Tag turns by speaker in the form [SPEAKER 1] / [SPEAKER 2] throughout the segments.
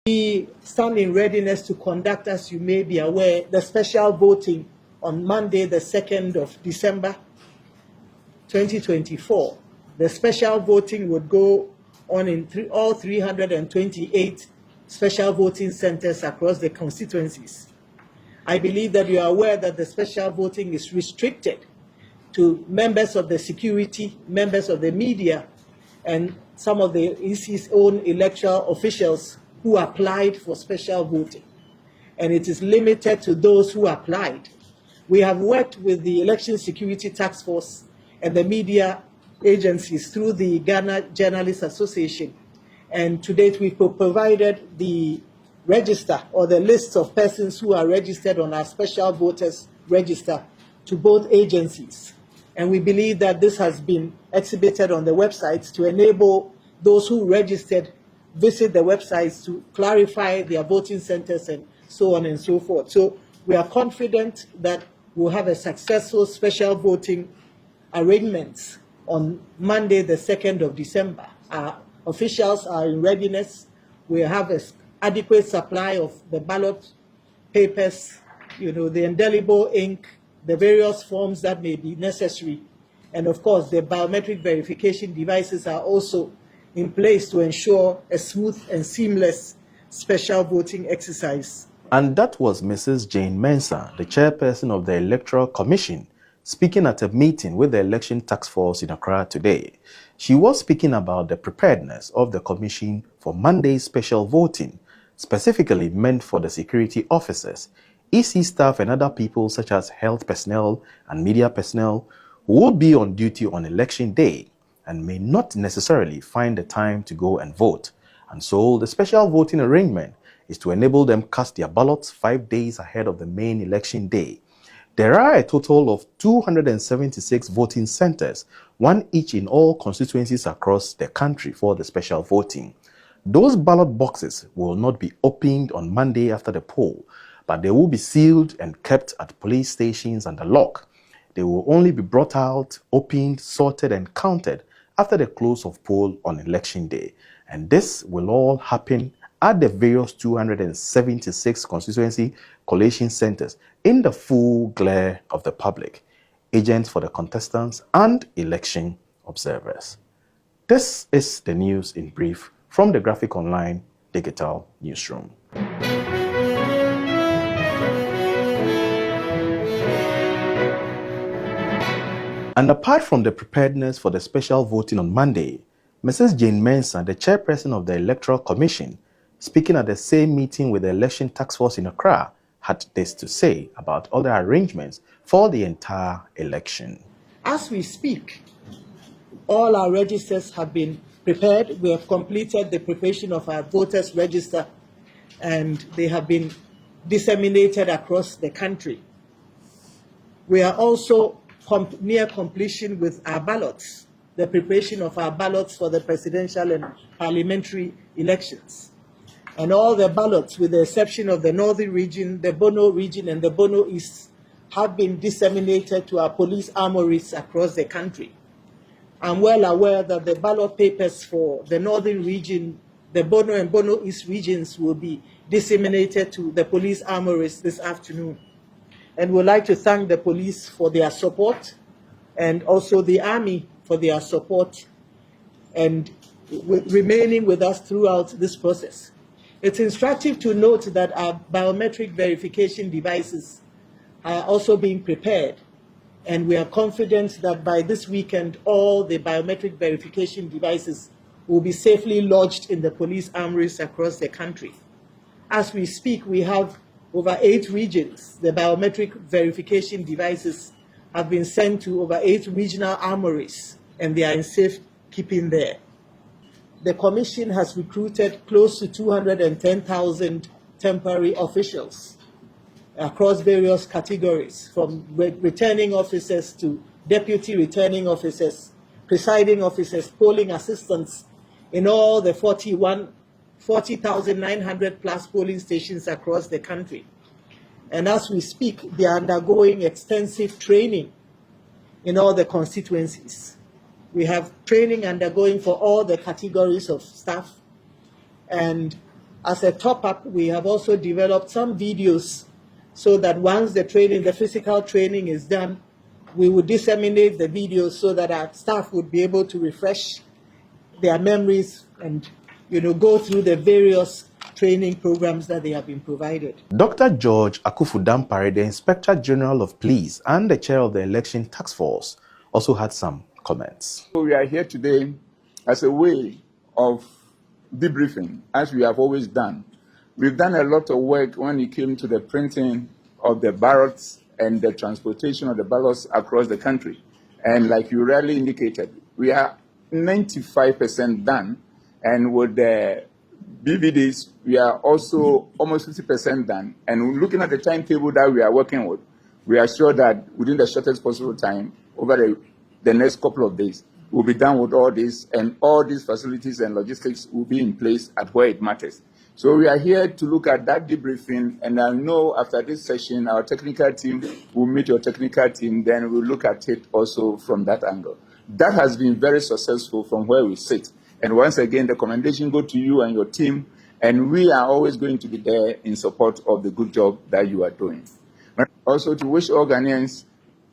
[SPEAKER 1] We stand in readiness to conduct, as you may be aware, the special voting on Monday, the 2nd of December, 2024. The special voting would go on in all 328 special voting centers across the constituencies. I believe that you are aware that the special voting is restricted to members of the security, members of the media, and some of the EC's own electoral officials who applied for special voting. And it is limited to those who applied. We have worked with the Election Security Task Force and the media agencies through the Ghana Journalists Association. And to date, we've provided the register or the list of persons who are registered on our special voters register to both agencies. And we believe that this has been exhibited on the websites to enable those who registered visit the websites to clarify their voting centers and so on and so forth. So we are confident that we'll have a successful special voting arrangements on Monday, the 2nd of December. Our officials are in readiness. We have an adequate supply of the ballot papers, the indelible ink, the various forms that may be necessary. And of course, the biometric verification devices are also in place to ensure a smooth and seamless special voting exercise.
[SPEAKER 2] And that was Mrs. Jane Mensah, the chairperson of the Electoral Commission, speaking at a meeting with the Election Task Force in Accra today. She was speaking about the preparedness of the Commission for Monday's special voting, specifically meant for the security officers, EC staff and other people such as health personnel and media personnel who will be on duty on election day and may not necessarily find the time to go and vote. And so the special voting arrangement is to enable them cast their ballots 5 days ahead of the main election day. There are a total of 276 voting centers, one each in all constituencies across the country for the special voting. Those ballot boxes will not be opened on Monday after the poll, but they will be sealed and kept at police stations under lock. They will only be brought out, opened, sorted, and counted after the close of poll on election day. And this will all happen at the various 276 constituency collation centers in the full glare of the public, agents for the contestants, and election observers. This is the news in brief from the Graphic Online Digital Newsroom. And apart from the preparedness for the special voting on Monday, Mrs. Jane Mensah, the chairperson of the Electoral Commission, speaking at the same meeting with the Election Task Force in Accra, had this to say about other arrangements for the entire election.
[SPEAKER 1] As we speak, all our registers have been prepared. We have completed the preparation of our voters' register, and they have been disseminated across the country. We are also near completion with our ballots, the preparation of our ballots for the presidential and parliamentary elections. And all the ballots, with the exception of the Northern region, the Bono region, and the Bono East, have been disseminated to our police armories across the country. I'm well aware that the ballot papers for the Northern region, the Bono and Bono East regions will be disseminated to the police armories this afternoon. And we'd like to thank the police for their support and also the army for their support and remaining with us throughout this process. It's instructive to note that our biometric verification devices are also being prepared, and we are confident that by this weekend, all the biometric verification devices will be safely lodged in the police armories across the country. As we speak, we have over 8 regions. The biometric verification devices have been sent to over 8 regional armories, and they are in safekeeping there. The Commission has recruited close to 210,000 temporary officials across various categories, from returning officers to deputy returning officers, presiding officers, polling assistants in all the 40,900 plus polling stations across the country. And as we speak, they are undergoing extensive training in all the constituencies. We have training undergoing for all the categories of staff, and as a top-up, we have also developed some videos so that once the training, the physical training is done, we would disseminate the videos so that our staff would be able to refresh their memories and, go through the various training programs that they have been provided.
[SPEAKER 2] Dr. George Akufu-Dampare, the Inspector General of Police and the chair of the Election Task Force, also had some comments.
[SPEAKER 3] We are here today as a way of debriefing, as we have always done. We've done a lot of work when it came to the printing of the ballots and the transportation of the ballots across the country. And like you rightly indicated, we are 95% done. And with the BVDs, we are also almost 50% done. And looking at the timetable that we are working with, we are sure that within the shortest possible time, over the next couple of days, we'll be done with all this, and all these facilities and logistics will be in place at where it matters. So we are here to look at that debriefing, and I know after this session, our technical team will meet your technical team, then we'll look at it also from that angle. That has been very successful from where we sit. And once again, the commendation go to you and your team, and we are always going to be there in support of the good job that you are doing. Also to wish all Ghanaians,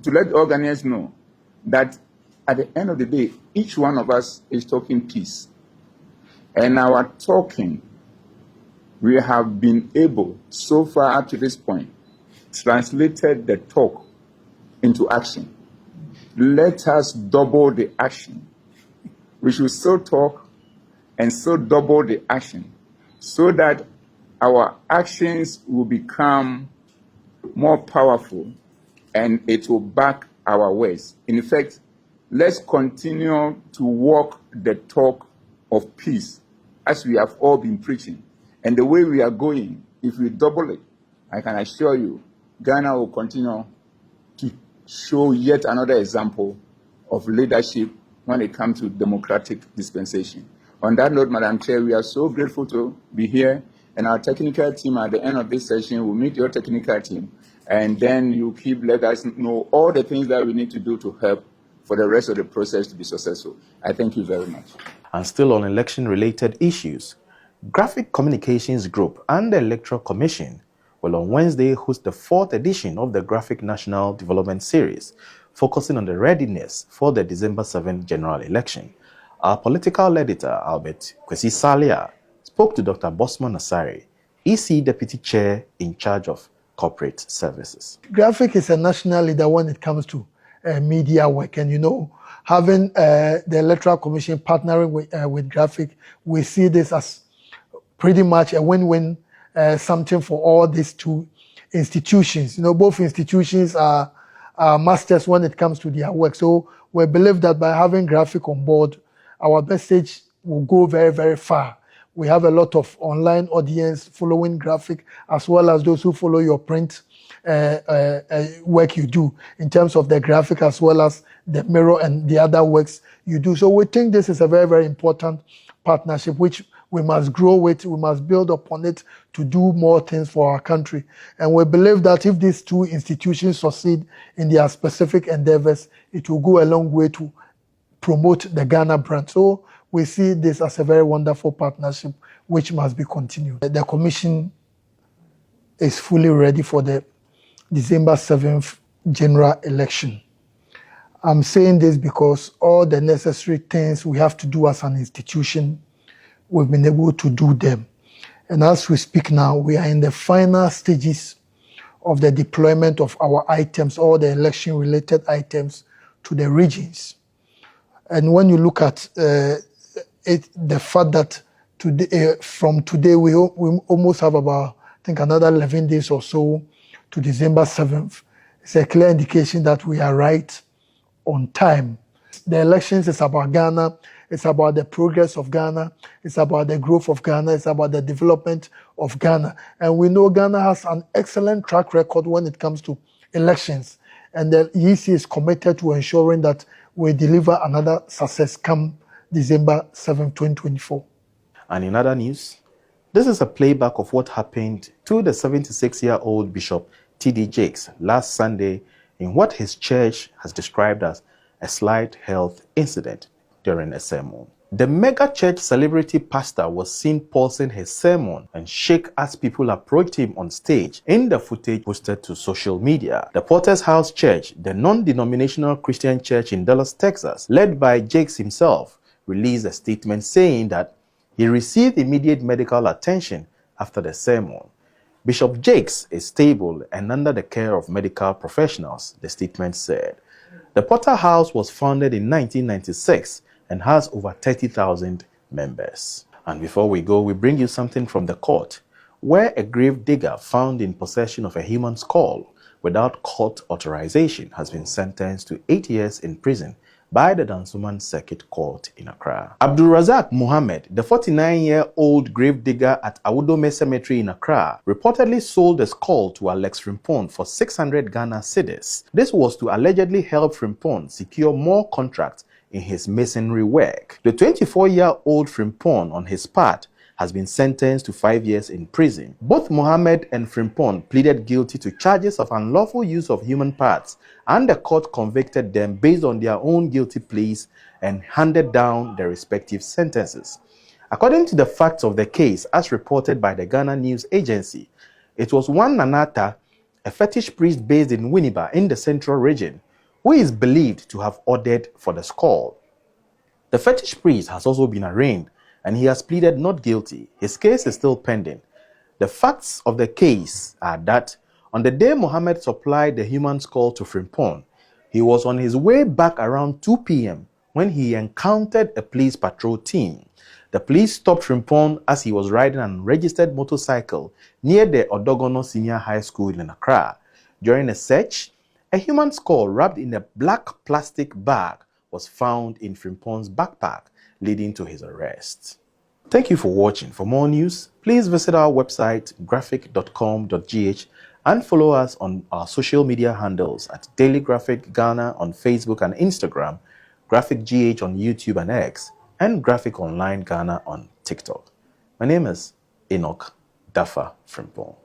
[SPEAKER 3] to let all Ghanaians know that at the end of the day, each one of us is talking peace. And our talking, we have been able, so far up to this point, translated the talk into action. Let us double the action. We should still talk and still double the action so that our actions will become more powerful and it will back our words. In effect, let's continue to walk the talk of peace as we have all been preaching. And the way we are going, if we double it, I can assure you, Ghana will continue to show yet another example of leadership when it comes to democratic dispensation. On that note, Madam Chair, we are so grateful to be here, and our technical team at the end of this session will meet your technical team, and then you let us know all the things that we need to do to help for the rest of the process to be successful. I thank you very much.
[SPEAKER 2] And still on election-related issues, Graphic Communications Group and the Electoral Commission will on Wednesday host the 4th edition of the Graphic National Development Series, focusing on the readiness for the December 7th general election. Our political editor, Albert Kwesi Salia, spoke to Dr. Bosman Asare, EC Deputy Chair in charge of corporate services.
[SPEAKER 4] Graphic is a national leader when it comes to media work, and having the Electoral Commission partnering with Graphic, we see this as pretty much a win-win, something for all these two institutions. Both institutions are masters when it comes to their work. So we believe that by having Graphic on board, our message will go very, very far. We have a lot of online audience following Graphic, as well as those who follow your print work you do in terms of the Graphic, as well as the Mirror and the other works you do. So we think this is a very, very important partnership, which we must grow with, we must build upon it to do more things for our country. And we believe that if these two institutions succeed in their specific endeavors, it will go a long way to promote the Ghana brand. So we see this as a very wonderful partnership which must be continued. The Commission is fully ready for the December 7th general election. I'm saying this because all the necessary things we have to do as an institution, we've been able to do them. And as we speak now, we are in the final stages of the deployment of our items, all the election-related items, to the regions. And when you look at the fact that today, from today, we almost have about, I think, another 11 days or so to December 7th, it's a clear indication that we are right on time. The elections is about Ghana. It's about the progress of Ghana. It's about the growth of Ghana. It's about the development of Ghana. And we know Ghana has an excellent track record when it comes to elections. And the EC is committed to ensuring that we deliver another success come December 7, 2024.
[SPEAKER 2] And in other news, this is a playback of what happened to the 76-year-old Bishop T.D. Jakes last Sunday in what his church has described as a slight health incident during a sermon. The mega church celebrity pastor was seen pausing his sermon and shake as people approached him on stage in the footage posted to social media. The Potter's House Church, the non-denominational Christian church in Dallas, Texas, led by Jakes himself, released a statement saying that he received immediate medical attention after the sermon. Bishop Jakes is stable and under the care of medical professionals, the statement said. The Potter House was founded in 1996 and has over 30,000 members. And before we go, we bring you something from the court, where a grave digger found in possession of a human skull without court authorization has been sentenced to 8 years in prison by the Dansoman Circuit Court in Accra. Abdul Razak Muhammad, the 49-year-old grave digger at Awudome Cemetery in Accra, reportedly sold the skull to Alex Frimpong for 600 Ghana cedis. This was to allegedly help Frimpong secure more contracts in his masonry work. The 24-year-old Frimpong, on his part, has been sentenced to 5 years in prison. Both Mohammed and Frimpong pleaded guilty to charges of unlawful use of human parts, and the court convicted them based on their own guilty pleas and handed down their respective sentences. According to the facts of the case, as reported by the Ghana News Agency, it was one Nanata, a fetish priest based in Winneba in the central region, who is believed to have ordered for the skull. The fetish priest has also been arraigned and he has pleaded not guilty. His case is still pending. The facts of the case are that on the day Mohammed supplied the human skull to Frimpong, he was on his way back around 2 p.m. when he encountered a police patrol team. The police stopped Frimpong as he was riding an unregistered motorcycle near the Odogono Senior High School in Accra. During a search, a human skull wrapped in a black plastic bag was found in Frimpong's backpack, leading to his arrest. Thank you for watching. For more news, please visit our website graphic.com.gh and follow us on our social media handles at Daily Graphic Ghana on Facebook and Instagram, Graphic GH on YouTube and X, and Graphic Online Ghana on TikTok. My name is Enoch Dafa Frimpong.